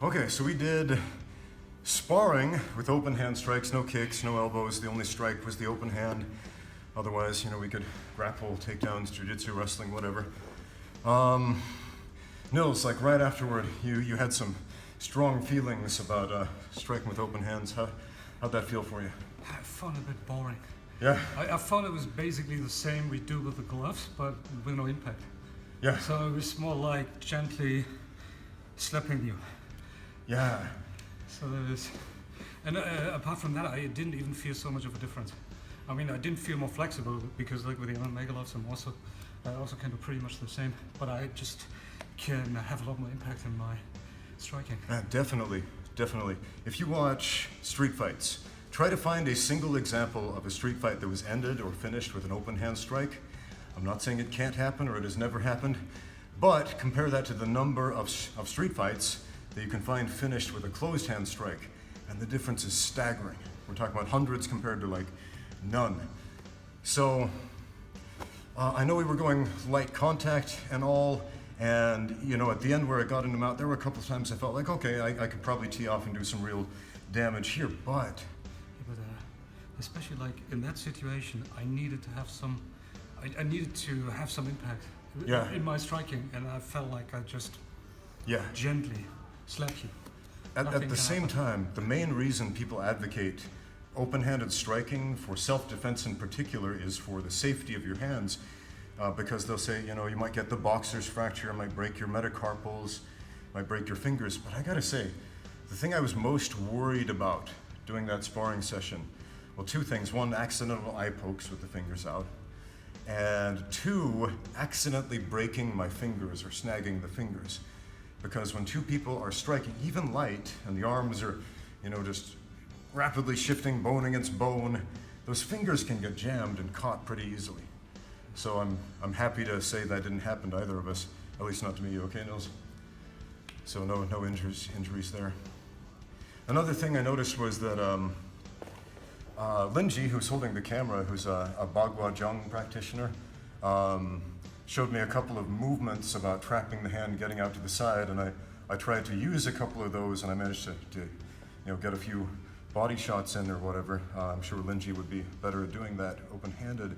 Okay, so we did sparring with open hand strikes, no kicks, no elbows. The only strike was the open hand. Otherwise, we could grapple, takedowns, jujitsu, wrestling, whatever. Nils, like right afterward, you had some strong feelings about striking with open hands. How'd that feel for you? I found it a bit boring. Yeah? I found it was basically the same we do with the gloves, but with no impact. Yeah. So it was more like gently slapping you. Yeah. So there is, and apart from that, I didn't even feel so much of a difference. I mean, I didn't feel more flexible because, like with the MMA gloves, I also can do pretty much the same. But I just can have a lot more impact in my striking. Definitely. If you watch street fights, try to find a single example of a street fight that was ended or finished with an open hand strike. I'm not saying it can't happen or it has never happened, but compare that to the number of street fights that you can find finished with a closed hand strike, and the difference is staggering. We're talking about hundreds compared to like none. So I know we were going light contact and all, and at the end where I got into mount, there were a couple of times I felt like, okay, I could probably tee off and do some real damage here, but especially like in that situation, I needed to have some impact in my striking, and I felt like I just gently slap you. At the same time, the main reason people advocate open-handed striking for self-defense in particular is for the safety of your hands, because they'll say, you might get the boxer's fracture, might break your metacarpals, might break your fingers. But I gotta say, the thing I was most worried about doing that sparring session, well, two things. One, accidental eye pokes with the fingers out, and two, accidentally breaking my fingers or snagging the fingers. Because when two people are striking, even light, and the arms are, just rapidly shifting bone against bone, those fingers can get jammed and caught pretty easily. So I'm happy to say that didn't happen to either of us, at least not to me. You okay, Nils? So no injuries there. Another thing I noticed was that Linji, who's holding the camera, who's a Bagua Zhang practitioner, showed me a couple of movements about trapping the hand, getting out to the side, and I tried to use a couple of those, and I managed to get a few body shots in or whatever. I'm sure Linji would be better at doing that open-handed.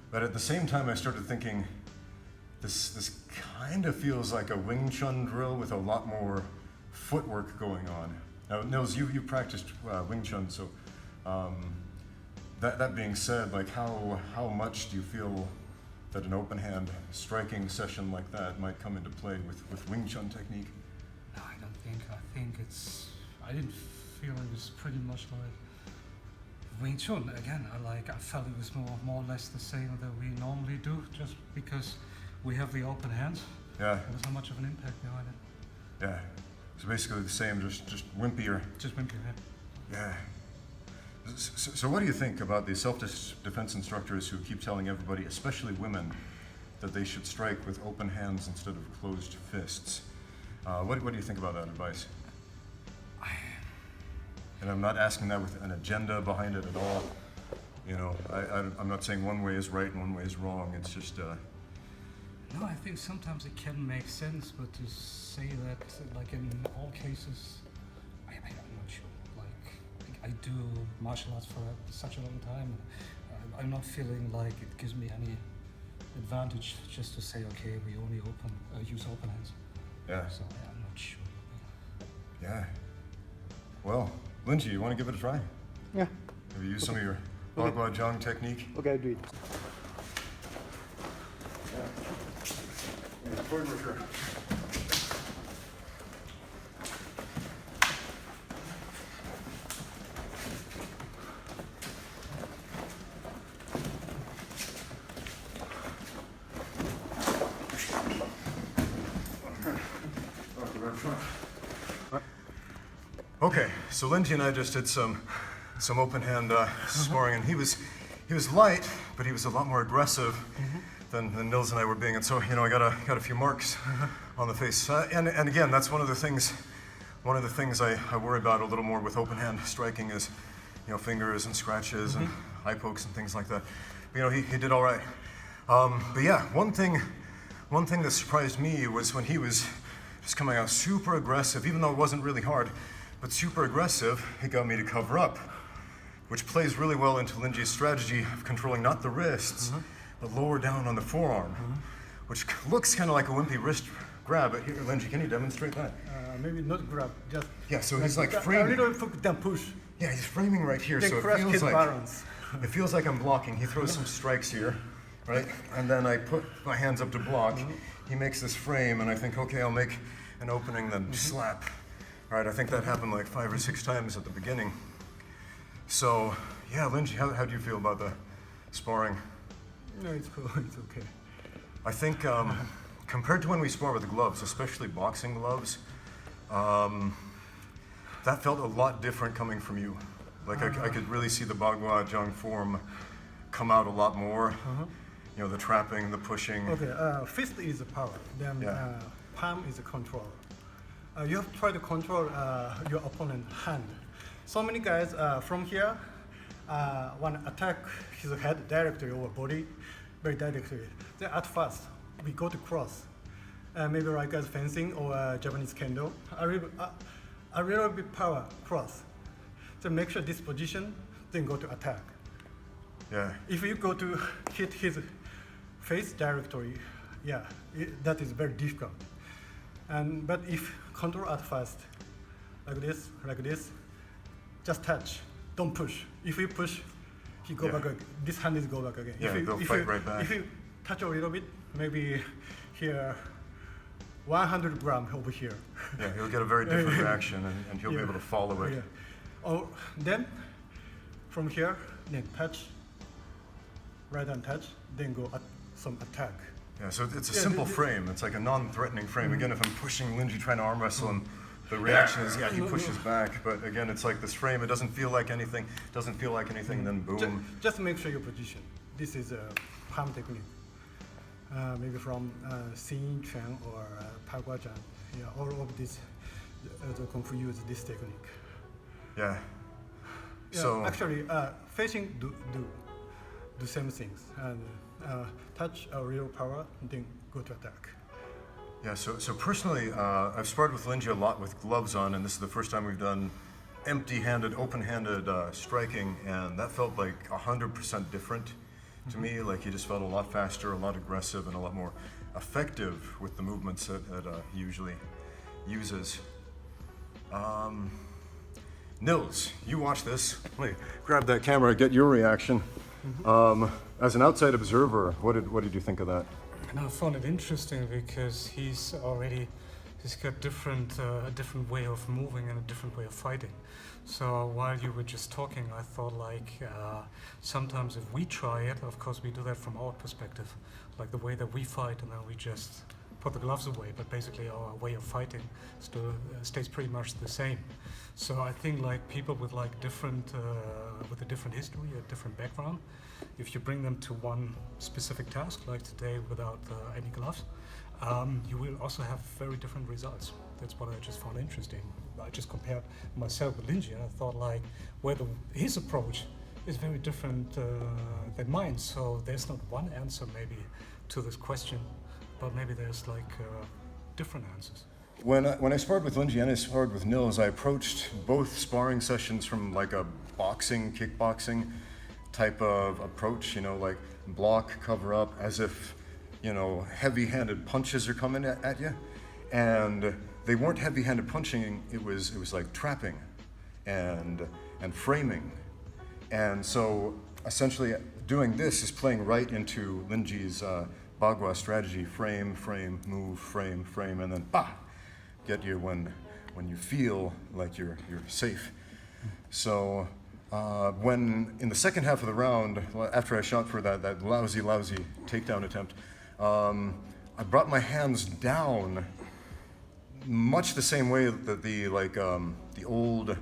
But at the same time, I started thinking, this kind of feels like a Wing Chun drill with a lot more footwork going on. Now, Nils, you practiced Wing Chun, so that being said, like how much do you feel that an open hand striking session like that might come into play with Wing Chun technique? No, I don't think. I didn't feel it was pretty much like Wing Chun. Again, I felt it was more or less the same that we normally do, just because we have the open hands. Yeah. There's not much of an impact behind it. Yeah. So basically the same, just wimpier. Just wimpier, yeah. So what do you think about the self-defense instructors who keep telling everybody, especially women, that they should strike with open hands instead of closed fists? What do you think about that advice? And I'm not asking that with an agenda behind it at all. I'm not saying one way is right and one way is wrong. It's just... No, I think sometimes it can make sense, but to say that, like in all cases, I'm not sure. I do martial arts for such a long time. I'm not feeling like it gives me any advantage just to say, okay, we only use open hands. Yeah. So I'm not sure. Yeah. Well, Linji, you want to give it a try? Yeah. Maybe use some of your Bagua Zhang technique? Okay, I'll do it. Yeah, forward for sure. Okay, so Linji and I just did some open hand sparring, and he was light, but he was a lot more aggressive than Nils and I were being, and so I got a few marks on the face. And again, that's one of the things I worry about a little more with open hand striking is fingers and scratches and eye pokes and things like that. But, he did all right. But yeah, one thing that surprised me was when he was just coming out super aggressive, even though it wasn't really hard, but super aggressive. It got me to cover up, which plays really well into Linji's strategy of controlling not the wrists, but lower down on the forearm, which looks kind of like a wimpy wrist grab. But here, Linji, can you demonstrate that? Maybe not grab, just Yeah, so he's like a framing. little hook, then push. Yeah, he's framing right here, Then so crush it feels his like balance. it feels like I'm blocking. He throws some strikes here, right? And then I put my hands up to block. He makes this frame, and I think, okay, I'll make an opening, then slap. All right, I think that happened like 5 or 6 times at the beginning. So, yeah, Linji, how do you feel about the sparring? No, it's cool. It's okay. I think compared to when we spar with gloves, especially boxing gloves, that felt a lot different coming from you. Like I could really see the Bagua Zhang form come out a lot more. You know, the trapping, the pushing. Okay, fist is the power, then Yeah. palm is the control. You have to try to control your opponent's hand. So many guys from here want to attack his head directly over body, very directly. Then at first, we go to cross. Maybe like as fencing or Japanese kendo. A little bit power cross. So make sure this position, then go to attack. Yeah. If you go to hit his face directly, yeah, that is very difficult. But if control at first, like this, just touch, don't push. If you push, he go Yeah. back again. This hand is go back again. Yeah, they'll fight right back. If you touch a little bit, maybe here, 100 gram over here. Yeah, he'll get a very different reaction, and he'll be Yeah. able to follow it. Yeah. Oh, then from here, then touch, right hand touch, then go at some attack. Yeah, so it's a Yeah, simple frame. It's like a non-threatening frame. Again, if I'm pushing Linji trying to arm wrestle him, the reaction is, yeah, he pushes back. But again, it's like this frame. It doesn't feel like anything. Then boom. Just make sure your position. This is a palm technique. Maybe from Xinyi, Chun, or Bagua Zhang. Yeah, all of this, the kung fu use this technique. Yeah. Yeah, So actually, facing do same things, and touch a real power, then go to attack. yeah. So personally, I've sparred with Linji a lot with gloves on, and this is the first time we've done empty-handed, open-handed striking, and that felt like 100% different to me. Like he just felt a lot faster, a lot aggressive, and a lot more effective with the movements that he usually uses. Nils, you watch this. Let me grab that camera, get your reaction. As an outside observer, what did you think of that? And I found it interesting because he's got a different way of moving and a different way of fighting. So while you were just talking, I thought like sometimes if we try it, of course we do that from our perspective, like the way that we fight, and then we just put the gloves away. But basically our way of fighting still stays pretty much the same. So I think like people with like different with a different history, a different background, if you bring them to one specific task, like today without any gloves, you will also have very different results. That's what I just found interesting. I just compared myself with Linji, and I thought like whether his approach is very different than mine. So there's not one answer maybe to this question, but maybe there's like different answers. When I sparred with Linji and I sparred with Nils, I approached both sparring sessions from like a boxing, kickboxing type of approach, you know, like block, cover up, as if, you know, heavy-handed punches are coming at you. And they weren't heavy-handed punching, it was like trapping and framing. And so essentially doing this is playing right into Linji's Bagua strategy: frame, move, frame, and then bah! Get you when you feel like you're safe. So when in the second half of the round, after I shot for that lousy takedown attempt, I brought my hands down much the same way that the old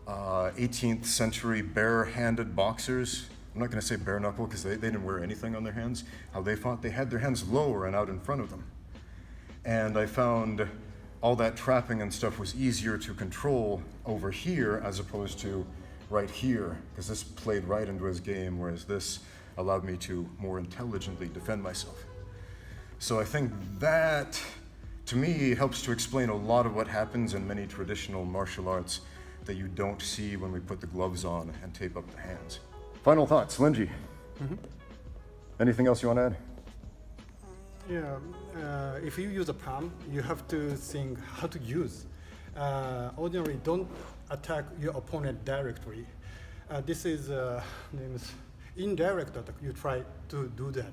18th century bare-handed boxers. I'm not going to say bare knuckle because they didn't wear anything on their hands. How they fought, they had their hands lower and out in front of them. And I found all that trapping and stuff was easier to control over here as opposed to right here, because this played right into his game, whereas this allowed me to more intelligently defend myself. So I think that to me, it helps to explain a lot of what happens in many traditional martial arts that you don't see when we put the gloves on and tape up the hands. Final thoughts, Linji. Anything else you want to add? Yeah, if you use a palm, you have to think how to use. Ordinarily, don't attack your opponent directly. This is name is indirect attack. You try to do that.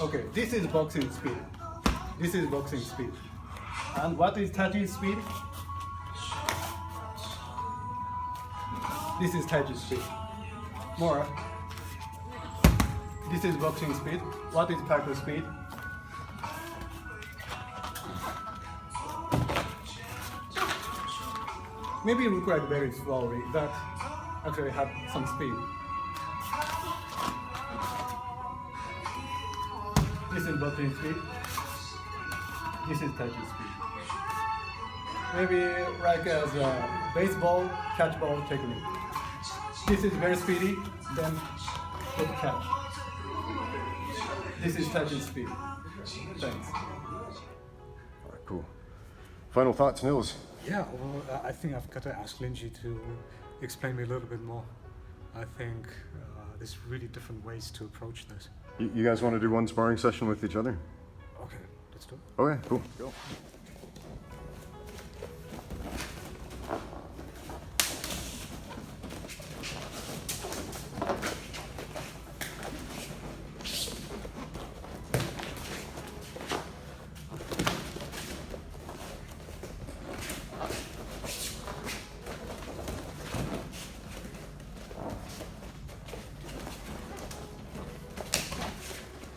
Okay, this is boxing speed. This is boxing speed. And what is Taiji speed? This is Taiji speed. More. This is boxing speed. What is Paco speed? Maybe it looks like very slowly, but actually have some speed. This is boxing speed. This is Taiji speed. Maybe like as a baseball, catchball technique. This is very speedy, then good catch. This is Taiji speed. Thanks. All right, cool. Final thoughts, Nils? Yeah, well, I think I've got to ask Linji to explain me a little bit more. I think there's really different ways to approach this. You guys want to do one sparring session with each other? Okay, let's do it. Okay, cool. Go.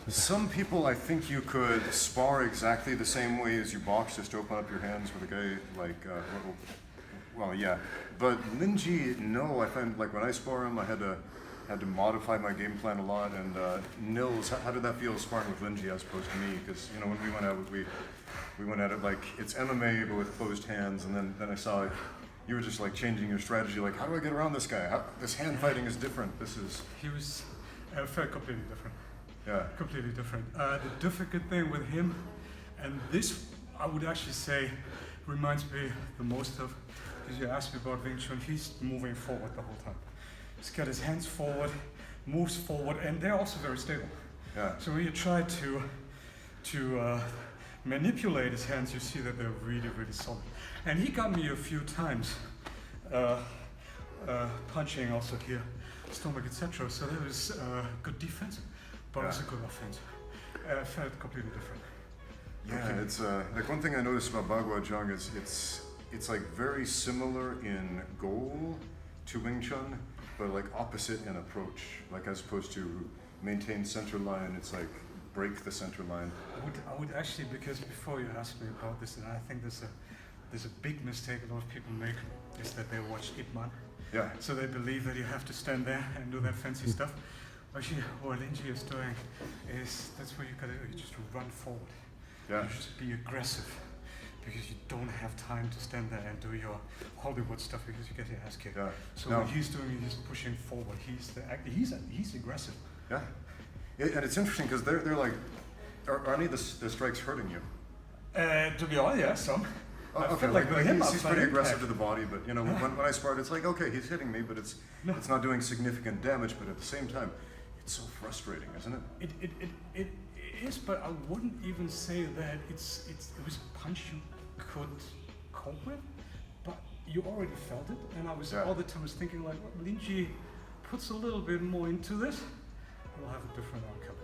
Some people, I think you could spar exactly the same way as you box, just open up your hands with a guy like, well, yeah. But Linji, no, I find like when I spar him, I had to modify my game plan a lot. And Nils, how did that feel sparring with Linji as opposed to me? Because you know when we went at it, we went at it like it's MMA but with closed hands, and then I saw you were just like changing your strategy. Like, how do I get around this guy? This hand fighting is different. This is. He was felt completely different. Yeah. Completely different. The difficult thing with him, and this I would actually say reminds me the most of, because you asked me about Wing Chun, he's moving forward the whole time. He's got his hands forward, moves forward, and they're also very stable. Yeah. So when you try to manipulate his hands, you see that they're really, really solid. And he got me a few times punching also here, stomach, etc. So that was good defense. But also good offense. Felt completely different. Yeah, it's like one thing I noticed about Bagua Zhang is it's like very similar in goal to Wing Chun, but like opposite in approach. Like as opposed to maintain center line, it's like break the center line. I would actually, because before you asked me about this, and I think there's a big mistake a lot of people make, is that they watch Ip Man. Yeah. So they believe that you have to stand there and do that fancy stuff. Actually, what Linji is doing is that's what you gotta do. You just run forward. Yeah. You just be aggressive, because you don't have time to stand there and do your Hollywood stuff because you get your ass kicked. Yeah. So No. what he's doing, he's pushing forward. He's aggressive. Yeah. And it's interesting because they're like, are any of the strikes hurting you? To be honest, yeah, some. Oh, I okay, feel like with him, he's pretty impact. aggressive to the body, but you know when I sparred, it's like okay, he's hitting me, but it's not doing significant damage. But at the same time, it's so frustrating, isn't it? It is, but I wouldn't even say that it was a punch you could cope with, but you already felt it, and I was all the time was thinking like, well, Linji puts a little bit more into this, we'll have a different outcome.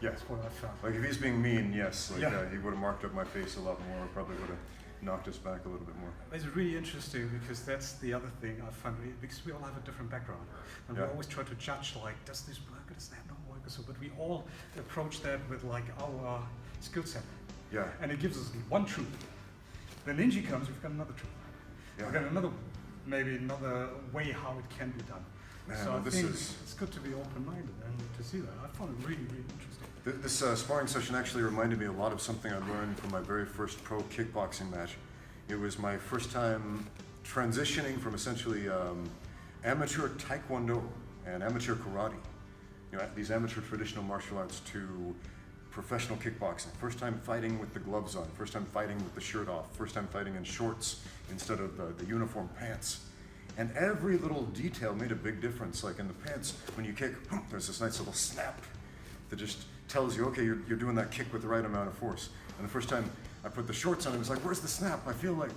Yeah. That's what I found. Like if he's being mean, yes, like Yeah. he would have marked up my face a lot more, probably would have knocked us back a little bit more. It's really interesting because that's the other thing I find, because we all have a different background, and we always try to judge like, does this work or does that not work? So, but we all approach that with like our skill set, Yeah. and it gives us one truth. Then Linji comes, we've got another truth. Yeah. We've got another way how it can be done. Man, so I this think is- it's good to be open-minded and to see that. I found it really, really interesting. This sparring session actually reminded me a lot of something I learned from my very first pro kickboxing match. It was my first time transitioning from essentially amateur taekwondo and amateur karate, you know, these amateur traditional martial arts, to professional kickboxing, first time fighting with the gloves on, first time fighting with the shirt off, first time fighting in shorts instead of the uniform pants. And every little detail made a big difference. Like in the pants, when you kick, there's this nice little snap that just tells you, okay, you're doing that kick with the right amount of force. And the first time I put the shorts on, it was like, where's the snap? I feel like,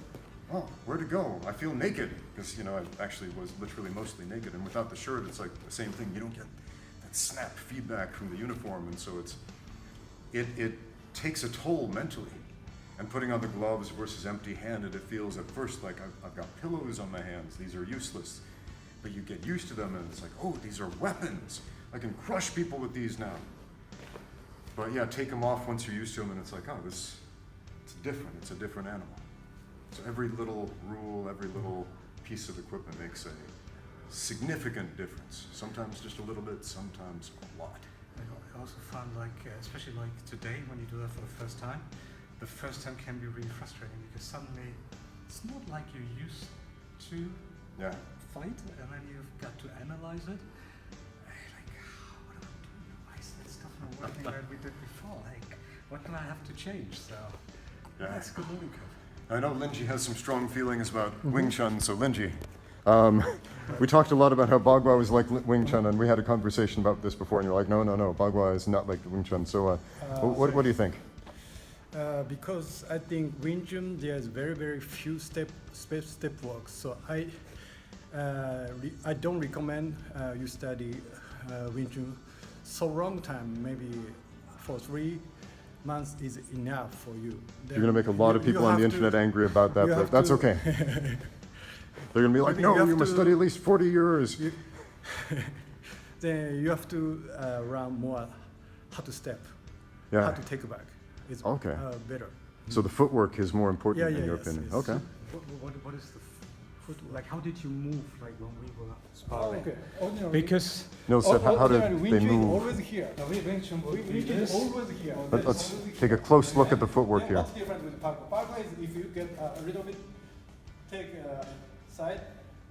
oh, where'd it go? I feel naked. Because, you know, I actually was literally mostly naked. And without the shirt, it's like the same thing. You don't get that snap feedback from the uniform. And so it takes a toll mentally. And putting on the gloves versus empty-handed, it feels at first like I've got pillows on my hands. These are useless. But you get used to them and it's like, oh, these are weapons. I can crush people with these now. But yeah, take them off once you're used to them and it's like, oh, it's different. It's a different animal. So every little rule, every little piece of equipment makes a significant difference. Sometimes just a little bit, sometimes a lot. I also found like, especially like today when you do that for the first time can be really frustrating because suddenly it's not like you're used to fight and then you've got to analyze it. Like, what am I doing? Why is that stuff not working like we did before? Like, what do I have to change? So that's a good learning curve. I know Linji has some strong feelings about Wing Chun, so Linji, we talked a lot about how Bagua was like Wing Chun, and we had a conversation about this before, and you're like, no, Bagua is not like Wing Chun. So what do you think? Because I think Wing Chun, there's very, very few step work. So I don't recommend you study Wing Chun so long time. Maybe for 3 months is enough for you. You're going to make a lot of people on the internet angry about that, but that's okay. They're going to be like, no, you must study at least 40 years. Then you have to learn more how to step, how to take back. It's better. So the footwork is more important in your opinion. Yes. Okay. What is the footwork? Like, how did you move like when we were sparring? Okay. Because Nils said, how did they move? Always here. Wing Chun would be Wing Chun this. is always here. Let's take a close look at the footwork here. What's different with Bagua? Bagua is if you get a little bit, take side,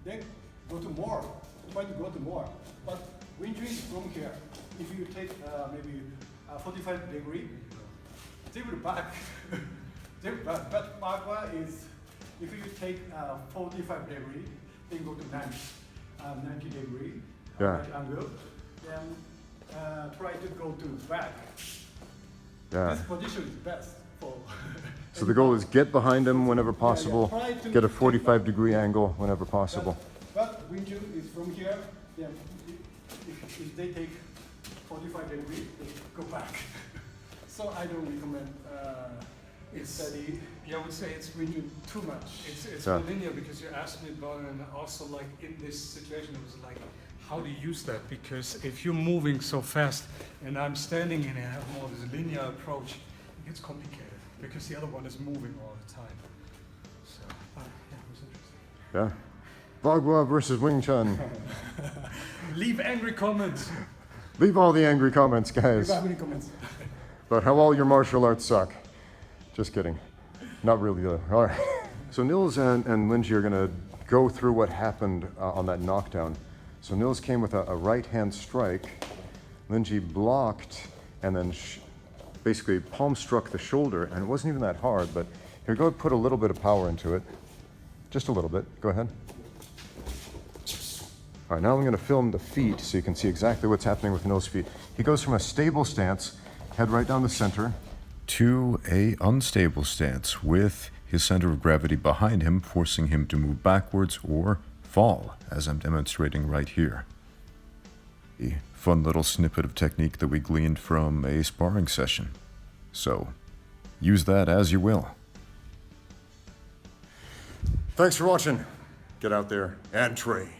then go to more. Try to go to more. But Wing Chun is from here. If you take maybe 45 degree, they will back. But Bagua is, if you take 45 degree, then go to 90 degree right angle, then try to go to back. This position is best for. So the goal is get behind him whenever possible, get a 45-degree angle whenever possible. But Wing Chun is from here, then if they take 45 degree, they go back. So I don't recommend study. Yeah, I would say it's Wing Chun too much. It's linear because you asked me about it, and also like in this situation it was like how to use that, because if you're moving so fast and I'm standing and I have more this linear approach, it gets complicated because the other one is moving all the time. So it was interesting. Yeah. Bagua versus Wing Chun. Leave angry comments. Leave all the angry comments, guys. Leave angry comments. About how all your martial arts suck. Just kidding. Not really though. All right. So Nils and Linji are going to go through what happened on that knockdown. So Nils came with a right-hand strike. Linji blocked and then basically palm struck the shoulder, and it wasn't even that hard, but here, go put a little bit of power into it. Just a little bit. Go ahead. All right, now I'm going to film the feet so you can see exactly what's happening with Nils' feet. He goes from a stable stance, head right down the center, to a unstable stance with his center of gravity behind him, forcing him to move backwards or fall, as I'm demonstrating right here. A fun little snippet of technique that we gleaned from a sparring session. So, use that as you will. Thanks for watching. Get out there and train.